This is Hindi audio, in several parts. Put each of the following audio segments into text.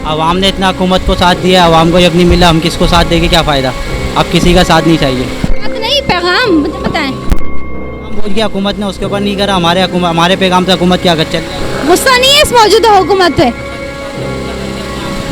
आवाम ने इतना हुकूमत को साथ दिया, आवाम को जब नहीं मिला हम किसको साथ देंगे, क्या फ़ायदा। अब किसी का साथ नहीं चाहिए। बात नहीं, पैगाम मुझे बताएं। हम बोल गया हुकूमत ने उसके ऊपर नहीं करा, हमारे पैगाम से हुकूमत क्या कर चल। गुस्सा नहीं है इस मौजूदा हुकूमत पे?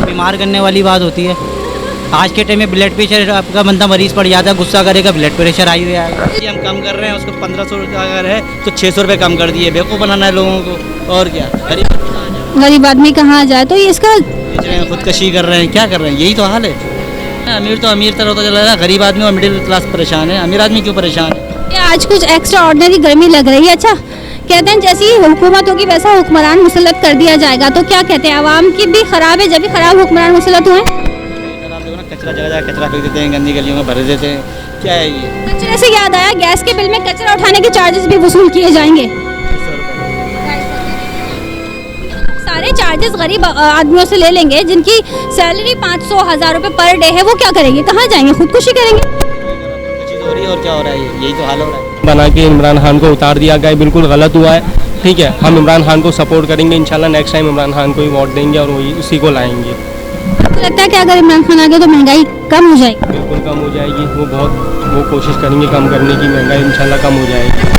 बीमार करने वाली बात होती है। आज के टाइम में ब्लड प्रेशर आपका बंदा मरीज पड़ जाता है, गुस्सा करेगा ब्लड प्रेशर हाई हो जाएगा। हम कम कर रहे हैं, उसको 1500 रुपये अगर है तो 600 रुपये कम कर दिए। बेवकूफ़ बनाना है लोगों को, और क्या। गरीब आदमी कहाँ जाए, तो ये इसका खुदकशी कर रहे हैं, क्या कर रहे हैं, यही तो हाल है। अमीर तो अमीर तरह होता चला रहा है, गरीब आदमी और मिडिल क्लास परेशान है, अमीर आदमी क्यों परेशान है। ये आज कुछ एक्स्ट्रा ऑर्डिनरी गर्मी लग रही है। अच्छा, कहते हैं जैसी हुकूमत होगी वैसा हुक्मरान मुसल्लत कर दिया जाएगा, तो क्या कहते हैं, आवाम की भी खराब है जब भी खराब हुक्मरान मुसल्लत हुए? कचरा जगह जगह कचरा फेंक देते हैं, गंदी गलियों में भर देते हैं, क्या है ये। कचरे से याद आया, गैस के बिल में कचरा उठाने के चार्जेस भी वसूल किए जाएंगे। सारे चार्जेस गरीब आदमियों से ले लेंगे, जिनकी सैलरी 500-1000 रुपये पर डे है, वो क्या करेंगे, कहाँ जाएंगे, खुदकुशी करेंगे। हो रही है और क्या हो रहा है, यही तो हाल हो रहा है। बना के इमरान खान को उतार दिया गया, बिल्कुल गलत हुआ है। ठीक है, हम इमरान खान को सपोर्ट करेंगे, इंशाल्लाह नेक्स्ट टाइम इमरान खान को ही वोट देंगे और वही उसी को लाएंगे। आपको लगता है कि अगर इमरान खान आ गया तो महंगाई कम हो जाएगी? बिल्कुल कम हो जाएगी, वो कोशिश करेंगे कम करने की, महंगाई इंशाल्लाह कम हो जाएगी।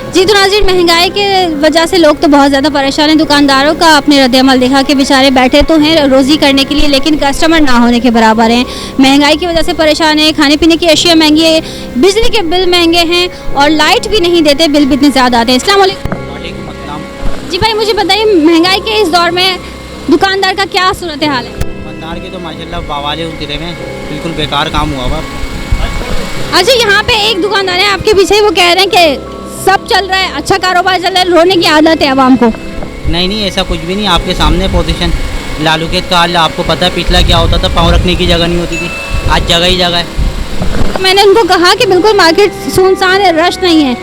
जी तो नाज़रीन, महंगाई के वजह से लोग तो बहुत ज़्यादा परेशान हैं। दुकानदारों का अपने रद्द-ए-अमल देखा कि बेचारे बैठे तो हैं रोज़ी करने के लिए, लेकिन कस्टमर ना होने के बराबर हैं। महंगाई की वजह से परेशान है, खाने पीने की अशिया महंगी है, बिजली के बिल महंगे हैं और लाइट भी नहीं देते, बिल भी इतने ज़्यादा आते हैं। अस्सलाम वालेकुम। जी भाई, मुझे बताइए, महंगाई के इस दौर में दुकानदार का क्या सूरत हाल है? दुकानदार के तो माशाल्लाह बवाले उतरे हुए हैं, बिल्कुल बेकार काम हुआ हुआ। अच्छा, यहाँ पे एक दुकानदार है आपके पीछे, वो कह रहे हैं कि सब चल रहा है, अच्छा कारोबार चल रहा है, रोने की आदत है आवाम को। नहीं, ऐसा कुछ भी नहीं। आपके सामने पोजीशन लालू के का हाल आपको पता है, पिछला क्या होता था, पाँव रखने की जगह नहीं होती थी, आज जगह ही जगह है। मैंने उनको कहा कि बिल्कुल मार्केट सुनसान है, रश नहीं है।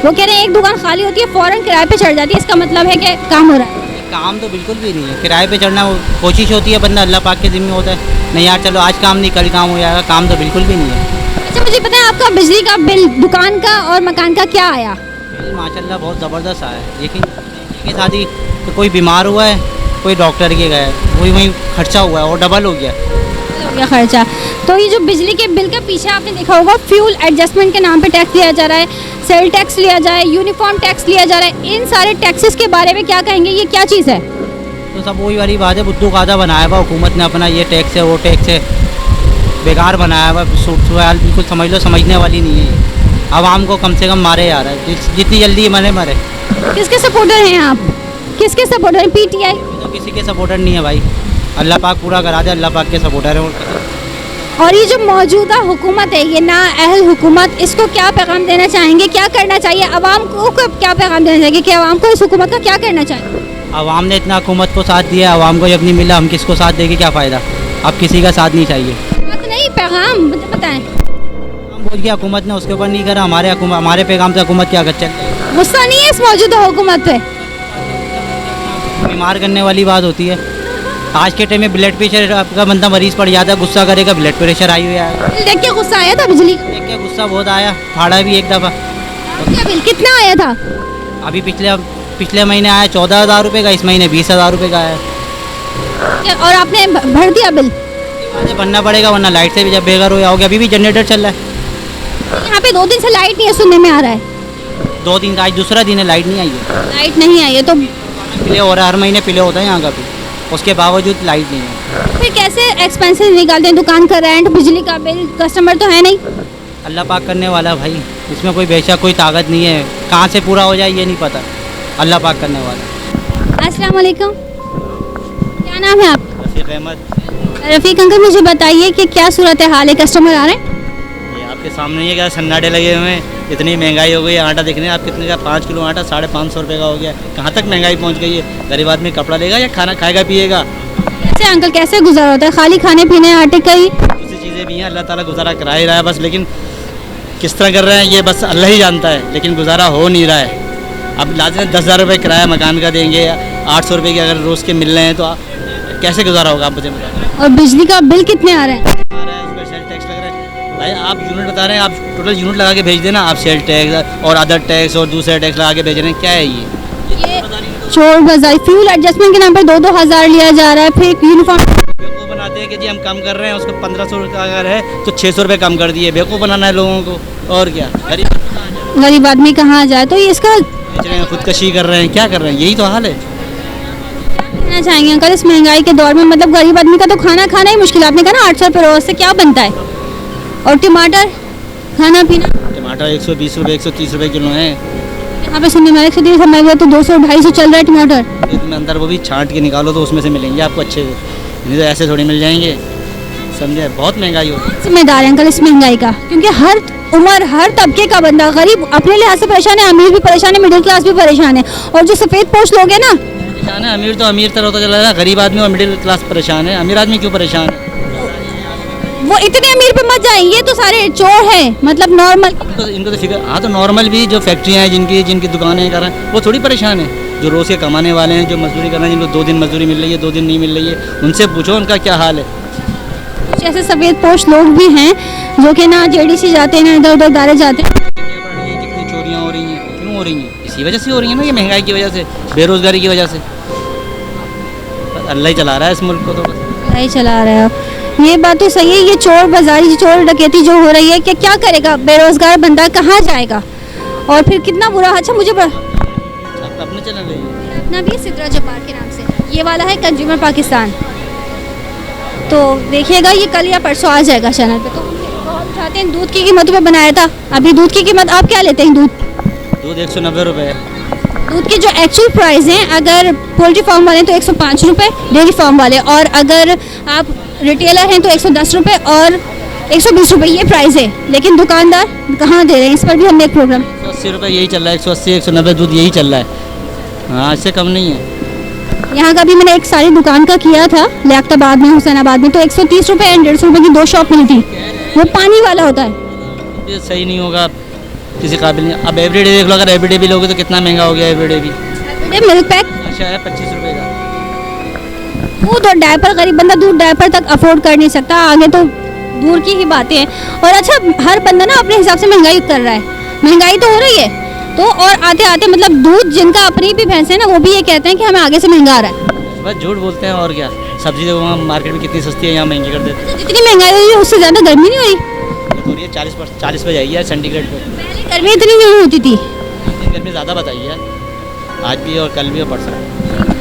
वो कह रहे हैं एक दुकान खाली होती है फ़ौरन किराए पे चढ़ जाती है, इसका मतलब है कि काम हो रहा है। काम तो बिल्कुल भी नहीं है, किराए पे चढ़ना कोशिश होती है, बंदा अल्लाह पाक के ज़िम्मे होता है। नहीं यार चलो आज काम नहीं कल काम हो जाएगा, काम तो बिल्कुल भी नहीं है। अच्छा, मुझे पता है आपका बिजली का बिल दुकान का और मकान का क्या आया? बिल माशाल्लाह बहुत ज़बरदस्त आया है, लेकिन के साथ ही तो कोई बीमार हुआ है, कोई डॉक्टर के गया है, वही खर्चा हुआ है और डबल हो गया खर्चा। तो ये जो बिजली के बिल का पीछे आपने देखा होगा, फ्यूल एडजस्टमेंट के नाम पे टैक्स लिया जा रहा है, सेल टैक्स लिया जाए, यूनिफॉर्म टैक्स लिया जा रहा है, इन सारे टैक्सेस के बारे में क्या कहेंगे, ये क्या चीज़ है? तो सब वही वाली बात है, बुद्धू खादा बनाया हुआ हुकूमत ने अपना, ये टैक्स है वो टैक्स है, बेकार बनाया हुआ। सवाल बिल्कुल समझ लो, समझने वाली नहीं है। आवाम को कम से कम मारे जा रहा है, जितनी जल्दी मरे। किसके सपोर्टर हैं आप? किसके सपोर्टर हैं? पीटीआई? तो किसी के सपोर्टर नहीं है भाई, अल्लाह पाक पूरा करा दे, अल्लाह पाक के सपोर्टर है। और ये जो मौजूदा हुकूमत है, ये नाअहल हुकूमत, इसको क्या पैगाम देना चाहेंगे, क्या करना चाहिए आवाम को, क्या पैगाम देना चाहिए कि आवाम को इस हुकूमत का क्या करना चाहिए? आवाम ने इतना हुकूमत को साथ दिया, आवाम को जब नहीं मिला हम किसको साथ देंगे, क्या फ़ायदा। अब किसी का साथ नहीं चाहिए। बात नहीं, पैगाम मुझे बताएं। हम बोल गया हुकूमत ने उसके ऊपर नहीं करा, हमारे पैगाम से हुकूमत क्या कर चल। गुस्सा नहीं है इस मौजूदा हुकूमत पे? बीमार करने वाली बात होती है। आज के टाइम में ब्लड प्रेशर आपका बंदा मरीज पड़ जाता है, गुस्सा करेगा ब्लड प्रेशर हाई हो जाएगा। बिल देख के गुस्सा आया था? बिजली देख के गुस्सा बहुत आया, फाड़ा भी एक दफ़ा। क्या बिल कितना आया था? अभी पिछले महीने आया 14,000 रुपये का, इस महीने 20,000 रुपये का आया। और आपने भर दिया बिल? भरना पड़ेगा, वरना लाइट से भी जब बेघर हो जाओगे। अभी भी जनरेटर चल रहा है। यहाँ पे 2 दिन से लाइट नहीं है, सुनने में आ रहा है। 2 दिन का, आज दूसरा दिन है लाइट नहीं आई है। लाइट नहीं आई है तो पिले हो रहा है, हर महीने पिले होता है यहाँ का भी, उसके बावजूद लाइट नहीं है। फिर कैसे एक्सपेंसेस निकालते हैं? दुकान का रेंट, बिजली का बिल, कस्टमर तो है नहीं। अल्लाह पाक करने वाला भाई, इसमें कोई बेशक कोई ताकत नहीं है, कहाँ से पूरा हो जाए ये नहीं पता, अल्लाह पाक करने वाला। अस्सलाम वालेकुम, क्या नाम है आपका? रफीक अहमद। रफीक अंकल, मुझे बताइए कि क्या सूरत हाल है, कस्टमर आ रहे हैं? ये आपके सामने ही है, क्या सन्नाटे लगे हुए हैं, इतनी महंगाई हो गई है। आटा देखने आप कितने का, 5 किलो आटा 550 रुपये का हो गया। कहाँ तक महंगाई पहुँच गई है। गरीब आदमी कपड़ा लेगा या खाना खाएगा पिएगा? कैसे अंकल, कैसे गुजारा होता है? खाली खाने पीने आटे का ही? दूसरी चीज़ें भी हैं, अल्लाह ताला गुजारा करा ही रहा है बस, लेकिन किस तरह कर रहे हैं ये बस अल्लाह ही जानता है, लेकिन गुजारा हो नहीं रहा है। अब लाजमी 10,000 रुपये किराया मकान का देंगे, 800 रुपये के अगर रोज़ के मिल रहे हैं तो कैसे गुजारा होगा, आप मुझे बताओ। और बिजली का बिल कितने आ रहे हैं? आ रहा है, उस पर सेल टैक्स लग रहा है। भाई आप यूनिट बता रहे हैं, आप टोटल यूनिट लगा के भेज देना, आप सेल टैक्स और अदर टैक्स और दूसरे टैक्स लगा के भेज रहे हैं, क्या है ये? चोर बाजार, फ्यूल एडजस्टमेंट के नाम पर 2-2 हज़ार लिया जा रहा है, फिर यूनिफॉर्म बेवकूफ़ बनाते हैं कि जी हम कम कर रहे हैं, उसको 1500 का अगर है तो 600 रुपये कम कर दिए। बेवकूफ़ बनाना है लोगों को, और क्या। गरीब आदमी कहाँ जाए? तो ये इसका बेच रहे हैं, खुदकशी कर रहे हैं, क्या कर रहे हैं, यही तो हाल है। कहना चाहेंगे अंकल इस महंगाई के दौर में, मतलब गरीब आदमी का तो खाना खाना ही मुश्किल है। आपने कहा ना 800 रुपये रोज से क्या बनता है? और टमाटर, खाना पीना, टमाटर 120 रुपये 130 रुपये किलो है। यहाँ पे सुनने में 130 हमारे घर तो 200-250 चल रहा है टमाटर। इसमें अंदर वो भी छांट के निकालो तो उसमें से मिलेंगे आपको अच्छे से, नहीं तो ऐसे थोड़ी मिल जाएंगे, समझे। बहुत महंगाई हो गई। जिम्मेदार है अंकल इस महंगाई का, क्योंकि हर उम्र हर तबके का बंदा, गरीब अपने लिहाज से परेशान है, अमीर भी परेशान है, मिडिल क्लास भी परेशान है, और जो सफ़ेद पोश लोग हैं ना, परेशान है। अमीर तो अमीर तरह होता चला रहा है, गरीब आदमी और मिडिल क्लास परेशान है। अमीर आदमी क्यों परेशान है? वो इतने अमीर पे मत जाए, ये तो सारे चोर हैं, मतलब नॉर्मल। तो इनको तो फिक्र, हाँ तो नॉर्मल भी जो फैक्ट्रियाँ हैं जिनकी दुकानें कर रहे हैं वो थोड़ी परेशान है। जो रोज़ के कमाने वाले हैं, जो मजदूरी कर रहे हैं, जिनको 2 दिन मजदूरी मिल रही है, 2 दिन नहीं मिल रही है, उनसे पूछो उनका क्या हाल है। कुछ ऐसे सफ़ेद पोश लोग भी हैं जो कि ना जेडीसी जाते हैं ना इधर उधर दारे जाते हैं। कितनी चोरियाँ हो रही हैं, क्यों हो रही हैं? इसी वजह से हो रही है ना, ये महंगाई की वजह से, बेरोज़गारी की वजह से। अल्लाह ही चला रहा है इस मुल्क को, तो बस नहीं चला रहे हो। ये बात तो सही है, ये चोर बाजारी, चोर डकैती जो हो रही है, कि क्या करेगा बेरोजगार बंदा, कहाँ जाएगा? और फिर कितना बुरा। अच्छा मुझे अपने चैनल है अपना भी सिद्रा जब्बार के नाम से, ये वाला है कंज्यूमर पाकिस्तान, तो देखिएगा ये कल या परसों आ जाएगा चैनल पे। तो बहुत उठाते हैं। दूध की कीमतों पे बनाया था, अभी दूध की कीमत आप क्या लेते हैं? दूध 190 रुपये है। दूध की जो एक्चुअल प्राइस हैं, अगर पोल्ट्री फार्म वाले हैं तो 105 रुपये, डेयरी फार्म वाले, और अगर आप रिटेलर हैं तो 110 रुपये और 120 रुपये, ये प्राइस है। लेकिन दुकानदार कहाँ दे रहे हैं? इस पर भी हमने एक प्रोग्राम। 180 रुपये यही चल रहा है, 180 190 दूध यही चल रहा है। हाँ, इससे कम नहीं है। यहाँ का भी मैंने एक सारी दुकान का किया था लियाकताबाद में, हुसैनाबाद में, तो 130 रुपये एंड 150 रुपये की 2 शॉप मिलती, वो पानी वाला होता है। ये सही नहीं होगा, किसी काबिल नहीं। अब एवरीडे देख लो, अगर एवरीडे भी लोगे तो कितना महंगा हो गया एवरीडे भी। मिल्क पैक अच्छा है 25 रुपये का। दूध और डायपर, गरीब बंदा दूध डायपर तक अफोर्ड कर नहीं सकता, आगे तो दूर की ही बातें हैं। और अच्छा हर बंदा ना अपने हिसाब से महंगाई कर रहा है, महंगाई तो हो रही है, तो और आते आते मतलब दूध जिनका अपनी भी भैंस है ना, वो भी ये कहते हैं कि हमें आगे से महंगा आ रहा है। बस झूठ बोलते हैं, और क्या। सब्जी तो वहाँ मार्केट में कितनी सस्ती है, यहाँ महंगी कर देते हैं। जितनी महंगाई हो रही है उससे ज़्यादा गर्मी नहीं हो रही। हो रही है 40 पे जाइए सेंटीग्रेड पे। पहले गर्मी इतनी नहीं होती थी, गर्मी ज़्यादा बताइए, आज भी और कल भी और परसों।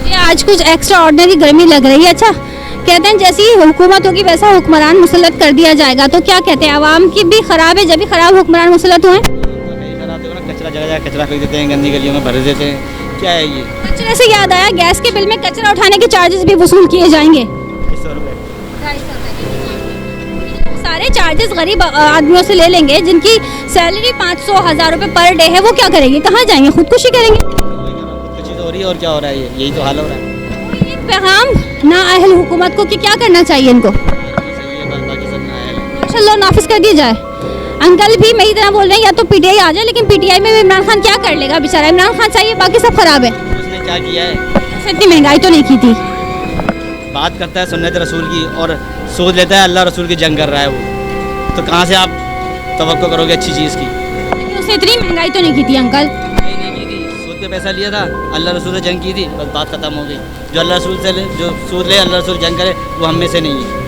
ये आज कुछ एक्स्ट्रा ऑर्डिनरी गर्मी लग रही है। अच्छा कहते हैं जैसी हुकूमत होगी वैसा हुक्मरान मुसल्लत कर दिया जाएगा, तो क्या कहते हैं, आवाम की भी खराब है जब भी खराब हुक्मरान मुसल्लत हुए? कचरा जगह कचरा फेंक देते हैं, गंदी गलियों में भर देते हैं, क्या है ये? कचरे से याद आया, गैस के बिल में कचरा उठाने के चार्जेस भी वसूल किए जाएंगे। 100 रुपये। सारे चार्जेस गरीब आदमियों से ले लेंगे, जिनकी सैलरी 500-1000 रुपये पर डे है, वो क्या करेंगे? कहाँ जाएंगे? खुदकुशी करेंगे। कुछ चीज़ हो रही है और क्या हो रहा है, यही तो हाल हो रहा है। एक पैगाम ना अहल हुकूमत को कि क्या करना चाहिए इनको, सही है, बस बाकी सब ना है। मार्शल लॉ नाफिज कर दिया जाए। अंकल भी मेरी तरह बोल रहे हैं या तो पीटीआई आ जाए, लेकिन पीटीआई में भी इमरान खान क्या कर लेगा बेचारा? इमरान खान चाहिए, बाकी सब खराब है। उसने क्या किया है? उसने इतनी महंगाई तो नहीं की थी। बात करता है सुन्नत रसूल की और सोच लेता है अल्लाह रसूल की जंग कर रहा है वो, तो कहाँ से आप तवक्को करोगे अच्छी चीज़ की? लेकिन उसने इतनी महंगाई तो नहीं की थी अंकल। नहीं की थी, सूद पे पैसा लिया था, अल्लाह रसूल से जंग की थी, बस बात खत्म हो गई। जो अल्लाह रसूल से जो सूद ले, अल्लाह रसूल जंग करे, वो हम में से नहीं है।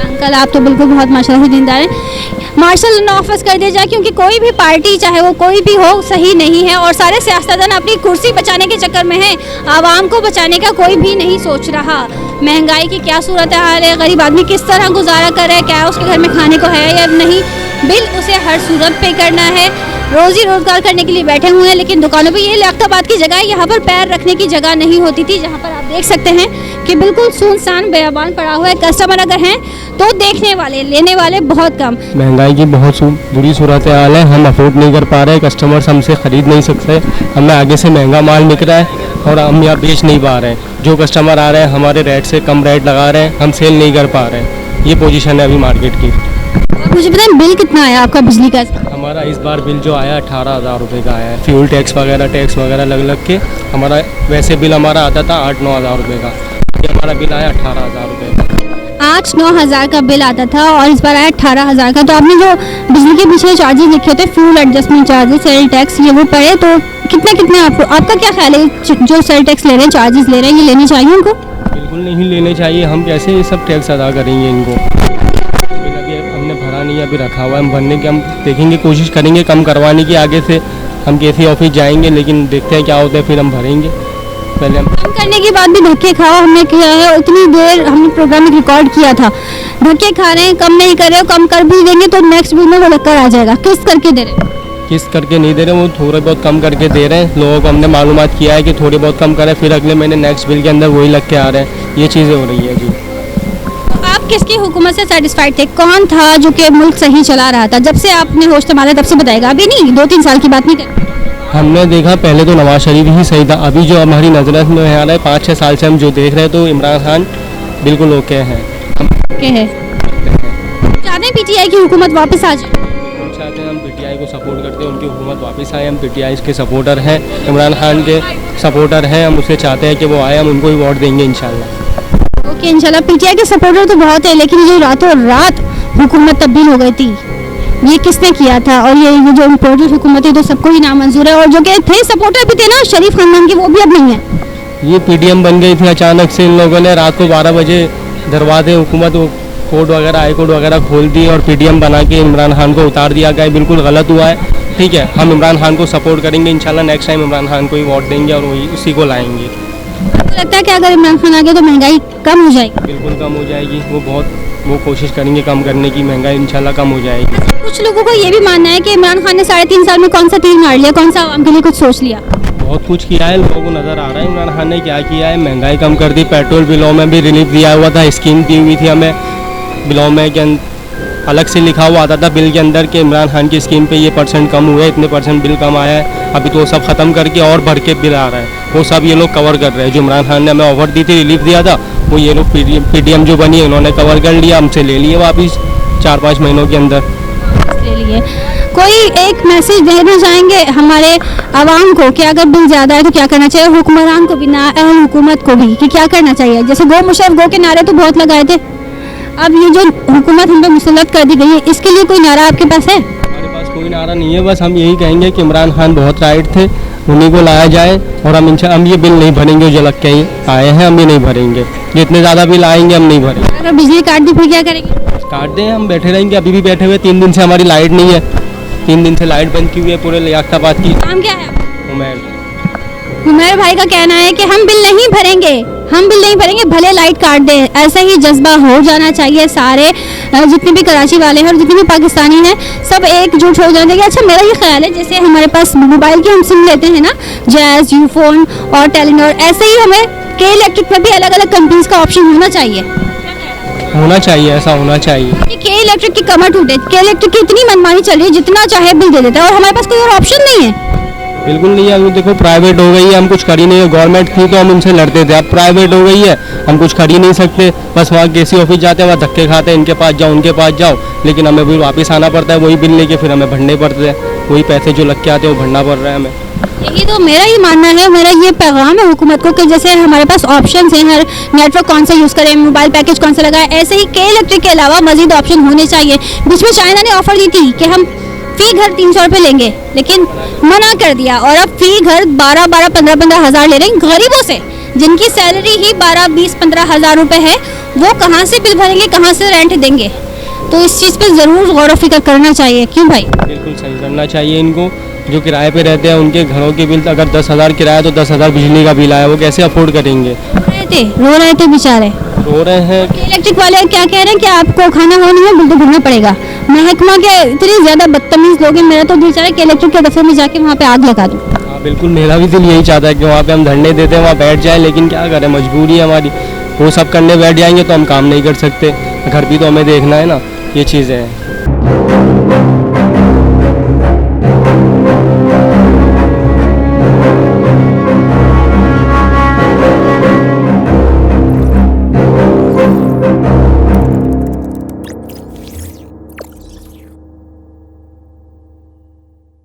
अंकल आप तो बिल्कुल बहुत माशाल्लाह से दीनदार हैं। मार्शल लॉ नाफिज कर दिया जाए, क्योंकि कोई भी पार्टी चाहे वो कोई भी हो सही नहीं है, और सारे सियासतदान अपनी कुर्सी बचाने के चक्कर में हैं, आवाम को बचाने का कोई भी नहीं सोच रहा। महंगाई की क्या सूरत हाल है, गरीब आदमी किस तरह गुजारा कर रहा है, क्या उसके घर में खाने को है या नहीं, बिल उसे हर सूरत पे करना है, रोजी रोजगार करने के लिए बैठे हुए हैं। लेकिन दुकानों पे ये लियाकताबाद की जगह है, यहाँ पर पैर रखने की जगह नहीं होती थी, जहाँ पर आप देख सकते हैं कि बिल्कुल सुनसान बयाबान पड़ा हुआ है। कस्टमर अगर हैं तो देखने वाले, लेने वाले बहुत कम। महंगाई की बहुत बुरी सूरत हाल है, हम अफोर्ड नहीं कर पा रहे, कस्टमर्स हमसे ख़रीद नहीं सकते, हमें आगे से महंगा माल मिल रहा है और हम यहाँ बेच नहीं पा रहे हैं। जो कस्टमर आ रहे हैं हमारे रेट से कम रेट लगा रहे हैं, हम सेल नहीं कर पा रहे हैं। ये पोजीशन है अभी मार्केट की। मुझे बताएं बिल कितना आया आपका बिजली का? हमारा इस बार बिल जो आया 18,000 रुपये का आया है, फ्यूल टैक्स वगैरह लग के। हमारा वैसे बिल हमारा आता था 8-9 हज़ार रुपये का, हमारा बिल आया 18,000 रुपये। 8-9 हज़ार का बिल आता था और इस बार आया 18,000 का। तो आपने जो बिजली के पीछे चार्जेस लिखे होते हैं, fuel adjustment charges, sale tax, ये वो पड़े, तो कितने आपका क्या ख्याल है जो सेल टैक्स ले रहे हैं, चार्जेस ले रहे हैं, ये लेने चाहिए उनको? बिल्कुल नहीं लेने चाहिए। हम कैसे ये सब टैक्स अदा करेंगे इनको? अभी हमने भरा नहीं, अभी रखा हुआ है। हम भरने के हम देखेंगे, कोशिश करेंगे कम करवाने की। आगे से हम कैसे ऑफिस जाएंगे, लेकिन देखते हैं क्या होता है, फिर हम भरेंगे। पहले हम कम करने के बाद भी धक्के खाओ हमने किया है। उतनी देर हमने प्रोग्राम में रिकॉर्ड किया था, धक्के खा रहे हैं, कम नहीं कर रहे हो। कम कर भी देंगे तो नेक्स्ट बिल में वो लगकर आ जाएगा। किस्त करके दे रहे हैं? किस्त करके नहीं दे रहे, वो थोड़े बहुत कम करके दे रहे हैं। लोगों को हमने मालूमात किया है कि थोड़ी बहुत कम करें, फिर अगले महीने नेक्स्ट बिल के अंदर वही लग के आ रहे हैं। ये चीज़ें हो रही है जी। आप किसकी हुकूमत से सेटिस्फाइड थे? कौन था जो कि मुल्क सही चला रहा था? जब से आपने होश संभाला तब से बताएगा, अभी नहीं, 2-3 साल की बात नहीं कर। हमने देखा पहले तो नवाज शरीफ ही सही था। अभी जो हमारी नज़र में आ रहा है 5-6 साल से हम जो देख रहे हैं, तो इमरान खान बिल्कुल ओके हैं। ओके है, चाहते हैं पीटीआई की हुकूमत वापस आ जाए? हम चाहते हैं, हम पीटीआई को सपोर्ट करते हैं, उनकी हुकूमत वापस आए। हम पीटीआई के सपोर्टर हैं, इमरान खान के सपोर्टर हैं। हम उससे चाहते हैं कि वो आए, हम उनको ही वोट देंगे इंशाल्लाह। ओके, इंशाल्लाह। पीटीआई के सपोर्टर तो बहुत है, लेकिन जो रातों रात हुकूमत तब्दील हो गई थी, ये किसने किया था? और ये जो इम्पोर्टेड हुकूमत है तो सबको ही नामंजूर है। और जो कि थे सपोर्टर भी थे ना शरीफ खानदान के, वो भी अब नहीं है। ये पीडीएम बन गई थी अचानक से। इन लोगों ने रात को 12 बजे दरवाजे हुकूमत कोर्ट वगैरह, हाई कोर्ट वगैरह खोल दी और पीडीएम बना के इमरान खान को उतार दिया गया। बिल्कुल गलत हुआ है। ठीक है, हम इमरान खान को सपोर्ट करेंगे इंशाल्लाह। नेक्स्ट टाइम इमरान खान को ही वोट देंगे और वही उसी को लाएंगे। आपको लगता है कि अगर इमरान खान आ गया तो महंगाई कम हो जाएगी? बिल्कुल कम हो जाएगी। वो कोशिश करेंगे कम करने की, महंगाई इंशाल्लाह कम हो जाएगी। कुछ लोगों को ये भी मानना है कि इमरान खान ने 3.5 साल में कौन सा तीर मार लिया, कौन सा आवाम के लिए कुछ सोच लिया? बहुत कुछ किया है, लोगों को नज़र आ रहा है इमरान खान ने क्या किया है। महंगाई कम कर दी, पेट्रोल बिलों में भी रिलीफ दिया हुआ था, स्कीम दी हुई थी हमें बिलों में के अलग से लिखा हुआ आता था बिल के अंदर कि इमरान खान की स्कीम पे ये % कम हुए, इतने % बिल कम आया है। अभी तो वो सब ख़त्म करके और बढ़ के बिल आ रहा है, वो सब ये लोग कवर कर रहे हैं। जो इमरान खान ने हमें ऑफर दी थी, रिलीफ दिया था, वो ये लोग पीडीएम जो बनी है इन्होंने कवर कर लिया, हमसे ले लिए वापस 4-5 महीनों के अंदर ले लिए। कोई एक मैसेज देना चाहेंगे हमारे आवाम को कि अगर बिल ज़्यादा है तो क्या करना चाहिए? हुक्मरान को भी, नाअहल हुकूमत को भी, कि क्या करना चाहिए? जैसे गो मुशर्रफ गो के नारे तो बहुत लगाए थे, अब ये जो हुकूमत हम पे मुसल्लत कर दी गई है, इसके लिए कोई नारा आपके पास है? हमारे पास कोई नारा नहीं है। बस हम यही कहेंगे कि इमरान खान बहुत राइट थे, उन्हीं को लाया जाए। और हम ये बिल नहीं भरेंगे जो लग के आए हैं, हम ये नहीं भरेंगे। जितने ज़्यादा बिल आएंगे हम नहीं भरेंगे। अगर बिजली काट दी फिर क्या करेंगे? काट दें, हम बैठे रहेंगे। अभी भी बैठे हुए, 3 दिन से हमारी लाइट नहीं है। 3 दिन से लाइट बंद की हुई है पूरे लियाकताबाद की। नाम क्या है आपका? उमैर। उमैर भाई का कहना है कि हम बिल नहीं भरेंगे, हम बिल नहीं भरेंगे, भले लाइट काट दें। ऐसा ही जज्बा हो जाना चाहिए। सारे जितने भी कराची वाले हैं और जितने भी पाकिस्तानी हैं, सब एकजुट हो जाने के। अच्छा, मेरा ये ख्याल है जैसे हमारे पास मोबाइल की हम सिम लेते हैं ना, जैज़, यूफोन और टेलीनॉर, ऐसे ही हमें के इलेक्ट्रिक में भी अलग अलग कंपनीज का ऑप्शन होना चाहिए। ऐसा होना चाहिए कि के इलेक्ट्रिक की कमर टूटे। के इलेक्ट्रिक की इतनी मनमानी चल रही है, जितना चाहे बिल दे देता है और हमारे पास कोई और ऑप्शन नहीं है। बिल्कुल नहीं है। अभी देखो प्राइवेट हो गई है, हम कुछ कर ही नहीं है। गवर्नमेंट थी तो हम उनसे लड़ते थे, अब प्राइवेट हो गई है, हम कुछ कर ही नहीं सकते। बस वहाँ केसी ऑफिस जाते हैं, वहाँ धक्के खाते हैं, इनके पास जाओ उनके पास जाओ, लेकिन हमें भी वापस आना पड़ता है वही बिल लेके, फिर हमें भरने पड़ते हैं। वही पैसे जो लग के आते हैं वो भरना पड़ रहा है हमें। यही तो मेरा ही मानना है, मेरा ये पैगाम है हुकूमत को कि जैसे हमारे पास ऑप्शंस हैं, हर नेटवर्क कौन सा यूज़ करें, मोबाइल पैकेज कौन सा लगाए, ऐसे ही के इलेक्ट्रिक के अलावा मजीद ऑप्शन होने चाहिए। बीच में चाइना ने ऑफर दी थी कि हम फी घर 300 रुपये लेंगे, लेकिन मना कर दिया। और अब फी घर 12-12, 15-15 हज़ार ले रहे हैं गरीबों से, जिनकी सैलरी ही 12, 20, 15 हज़ार रुपये है। वो कहाँ से बिल भरेंगे, कहाँ से रेंट देंगे? तो इस चीज़ पे ज़रूर गौर व फिक्र करना चाहिए। क्यों भाई? बिल्कुल सही करना चाहिए इनको। जो किराए पे रहते हैं उनके घरों के बिल, अगर 10,000 किराया तो 10,000 बिजली का बिल आया, वो कैसे अफोर्ड करेंगे? रो रहे थे बेचारे, रो रहे हैं। इलेक्ट्रिक वाले क्या कह रहे हैं कि आपको खाना होने में बिल तो भरना पड़ेगा। महकमा के इतने ज़्यादा बदतमीज़ लोग हैं, मेरा तो दिल चाह रहा है कि इलेक्ट्रिक के दफ़े में जाके वहाँ पे आग लगा दूँ। हाँ बिल्कुल, मेरा भी दिल यही चाहता है कि वहाँ पे हम धरने देते हैं, वहाँ बैठ जाएं, लेकिन क्या करें, मजबूरी है हमारी। वो सब करने बैठ जाएंगे तो हम काम नहीं कर सकते, घर भी तो हमें देखना है ना, ये चीज़ें हैं।